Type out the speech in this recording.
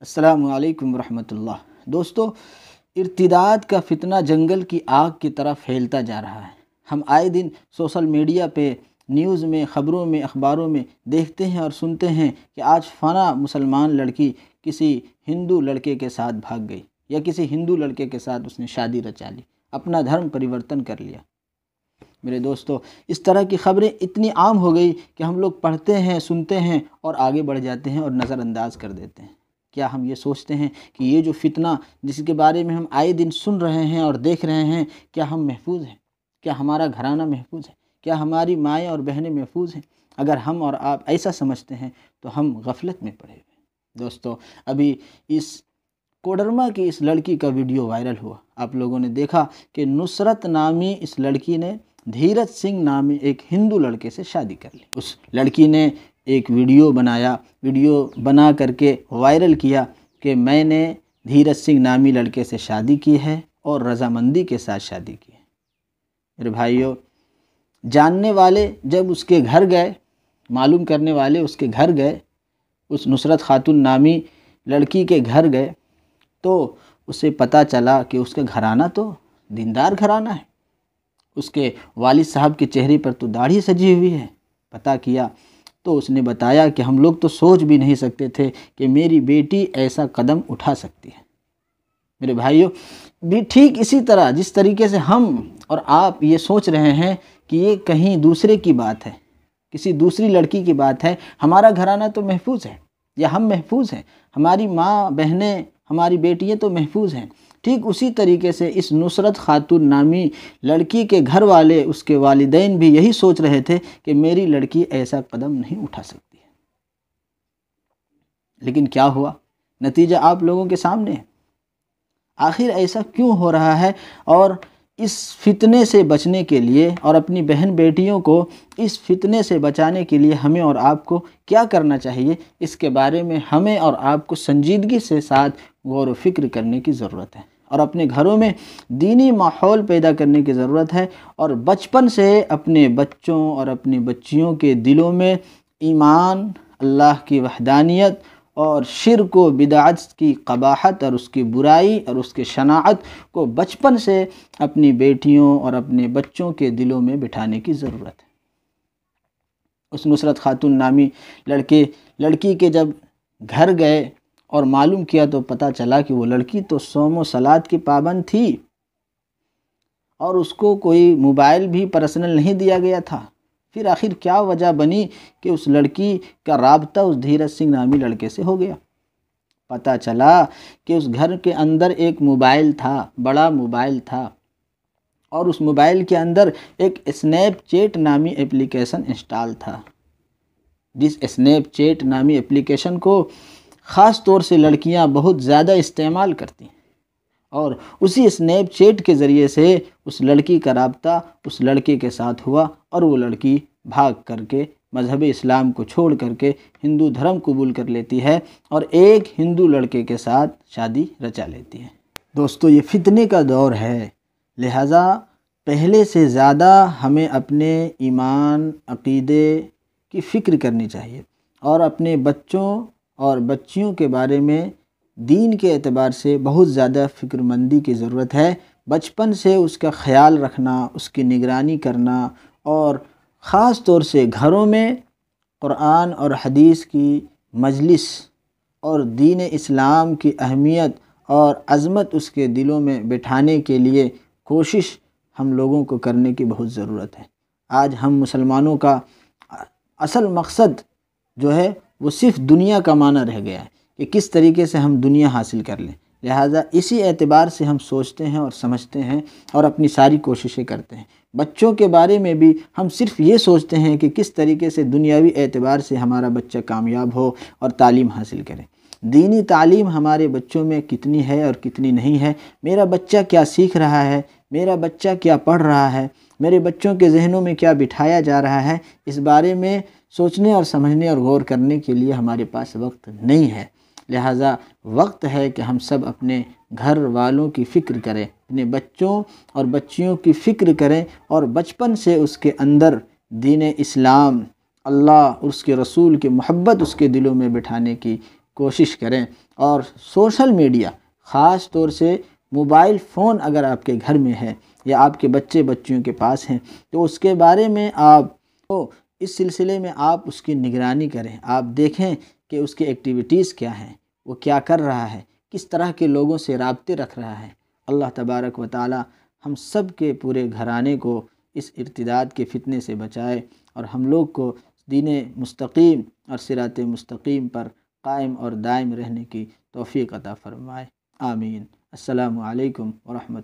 السلام علیکم ورحمۃ اللہ۔ دوستو، ارتداد کا فتنہ جنگل کی آگ کی طرح پھیلتا جا رہا ہے۔ ہم آئے دن سوشل میڈیا پہ، نیوز میں، خبروں میں، اخباروں میں دیکھتے ہیں اور سنتے ہیں کہ آج فلاں مسلمان لڑکی کسی ہندو لڑکے کے ساتھ بھاگ گئی، یا کسی ہندو لڑکے کے ساتھ اس نے شادی رچا لی، اپنا دھرم پریورتن کر لیا۔ میرے دوستو، اس طرح کی خبریں اتنی عام ہو گئی کہ ہم لوگ پڑھتے ہیں، سنتے ہیں اور آگے بڑھ جاتے ہیں اور نظر انداز کر دیتے ہیں۔ کیا ہم یہ سوچتے ہیں کہ یہ جو فتنہ جس کے بارے میں ہم آئے دن سن رہے ہیں اور دیکھ رہے ہیں، کیا ہم محفوظ ہیں؟ کیا ہمارا گھرانہ محفوظ ہے؟ کیا ہماری مائیں اور بہنیں محفوظ ہیں؟ اگر ہم اور آپ ایسا سمجھتے ہیں تو ہم غفلت میں پڑے ہوئے ہیں۔ دوستو، ابھی اس کوڈرما کی اس لڑکی کا ویڈیو وائرل ہوا۔ آپ لوگوں نے دیکھا کہ نصرت نامی اس لڑکی نے دھیرج سنگھ نامی ایک ہندو لڑکے سے شادی کر لی۔ اس لڑکی نے ایک ویڈیو بنا کر کے وائرل کیا کہ میں نے دھیرج سنگھ نامی لڑکے سے شادی کی ہے اور رضامندی کے ساتھ شادی کی ہے۔ میرے بھائیو، جاننے والے جب اس کے گھر گئے، معلوم کرنے والے اس کے گھر گئے، اس نصرت خاتون نامی لڑکی کے گھر گئے، تو اسے پتہ چلا کہ اس کا گھرانہ تو دیندار گھرانہ ہے۔ اس کے والد صاحب کے چہرے پر تو داڑھی سجی ہوئی ہے۔ پتہ کیا تو اس نے بتایا کہ ہم لوگ تو سوچ بھی نہیں سکتے تھے کہ میری بیٹی ایسا قدم اٹھا سکتی ہے۔ میرے بھائیو، بھی ٹھیک اسی طرح جس طریقے سے ہم اور آپ یہ سوچ رہے ہیں کہ یہ کہیں دوسرے کی بات ہے، کسی دوسری لڑکی کی بات ہے، ہمارا گھرانہ تو محفوظ ہے، یا ہم محفوظ ہیں، ہماری ماں بہنیں، ہماری بیٹیاں تو محفوظ ہیں، ٹھیک اسی طریقے سے اس نصرت خاتون نامی لڑکی کے گھر والے، اس کے والدین بھی یہی سوچ رہے تھے کہ میری لڑکی ایسا قدم نہیں اٹھا سکتی ہے۔ لیکن کیا ہوا؟ نتیجہ آپ لوگوں کے سامنے ہے۔ آخر ایسا کیوں ہو رہا ہے؟ اور اس فتنے سے بچنے کے لیے اور اپنی بہن بیٹیوں کو اس فتنے سے بچانے کے لیے ہمیں اور آپ کو کیا کرنا چاہیے، اس کے بارے میں ہمیں اور آپ کو سنجیدگی سے ساتھ غور و فکر کرنے کی ضرورت ہے، اور اپنے گھروں میں دینی ماحول پیدا کرنے کی ضرورت ہے، اور بچپن سے اپنے بچوں اور اپنی بچیوں کے دلوں میں ایمان، اللہ کی وحدانیت اور شرک و بدعت کی قباحت اور اس کی برائی اور اس کے شناعت کو بچپن سے اپنی بیٹیوں اور اپنے بچوں کے دلوں میں بٹھانے کی ضرورت ہے۔ اس نصرت خاتون نامی لڑکی کے جب گھر گئے اور معلوم کیا تو پتہ چلا کہ وہ لڑکی تو صوم و صلات کی پابند تھی، اور اس کو کوئی موبائل بھی پرسنل نہیں دیا گیا تھا۔ پھر آخر کیا وجہ بنی کہ اس لڑکی کا رابطہ اس دھیرج سنگھ نامی لڑکے سے ہو گیا؟ پتہ چلا کہ اس گھر کے اندر ایک موبائل تھا، بڑا موبائل تھا، اور اس موبائل کے اندر ایک اسنیپ چیٹ نامی اپلیکیشن انسٹال تھا، جس اسنیپ چیٹ نامی اپلیکیشن کو خاص طور سے لڑکیاں بہت زیادہ استعمال کرتی ہیں، اور اسی اسنیپ چیٹ کے ذریعے سے اس لڑکی کا رابطہ اس لڑکے کے ساتھ ہوا، اور وہ لڑکی بھاگ کر کے مذہب اسلام کو چھوڑ کر کے ہندو دھرم قبول کر لیتی ہے اور ایک ہندو لڑکے کے ساتھ شادی رچا لیتی ہے۔ دوستو، یہ فتنے کا دور ہے، لہٰذا پہلے سے زیادہ ہمیں اپنے ایمان، عقیدے کی فکر کرنی چاہیے، اور اپنے بچوں اور بچیوں کے بارے میں دین کے اعتبار سے بہت زیادہ فکر مندی کی ضرورت ہے۔ بچپن سے اس کا خیال رکھنا، اس کی نگرانی کرنا، اور خاص طور سے گھروں میں قرآن اور حدیث کی مجلس اور دین اسلام کی اہمیت اور عظمت اس کے دلوں میں بٹھانے کے لیے کوشش ہم لوگوں کو کرنے کی بہت ضرورت ہے۔ آج ہم مسلمانوں کا اصل مقصد جو ہے وہ صرف دنیا کمانا رہ گیا ہے کہ کس طریقے سے ہم دنیا حاصل کر لیں، لہٰذا اسی اعتبار سے ہم سوچتے ہیں اور سمجھتے ہیں اور اپنی ساری کوششیں کرتے ہیں۔ بچوں کے بارے میں بھی ہم صرف یہ سوچتے ہیں کہ کس طریقے سے دنیاوی اعتبار سے ہمارا بچہ کامیاب ہو اور تعلیم حاصل کرے۔ دینی تعلیم ہمارے بچوں میں کتنی ہے اور کتنی نہیں ہے، میرا بچہ کیا سیکھ رہا ہے، میرا بچہ کیا پڑھ رہا ہے، میرے بچوں کے ذہنوں میں کیا بٹھایا جا رہا ہے، اس بارے میں سوچنے اور سمجھنے اور غور کرنے کے لیے ہمارے پاس وقت نہیں ہے۔ لہٰذا وقت ہے کہ ہم سب اپنے گھر والوں کی فکر کریں، اپنے بچوں اور بچیوں کی فکر کریں، اور بچپن سے اس کے اندر دین اسلام، اللہ اور اس کے رسول کی محبت اس کے دلوں میں بٹھانے کی کوشش کریں۔ اور سوشل میڈیا، خاص طور سے موبائل فون اگر آپ کے گھر میں ہے یا آپ کے بچیوں کے پاس ہیں تو اس کے بارے میں آپ کو اس سلسلے میں آپ اس کی نگرانی کریں۔ آپ دیکھیں کہ اس کی ایکٹیویٹیز کیا ہیں، وہ کیا کر رہا ہے، کس طرح کے لوگوں سے رابطے رکھ رہا ہے۔ اللہ تبارک و تعالی ہم سب کے پورے گھرانے کو اس ارتداد کے فتنے سے بچائے اور ہم لوگ کو دین مستقیم اور صراط مستقیم پر قائم اور دائم رہنے کی توفیق عطا فرمائے۔ آمین۔ السلام علیکم ورحمۃ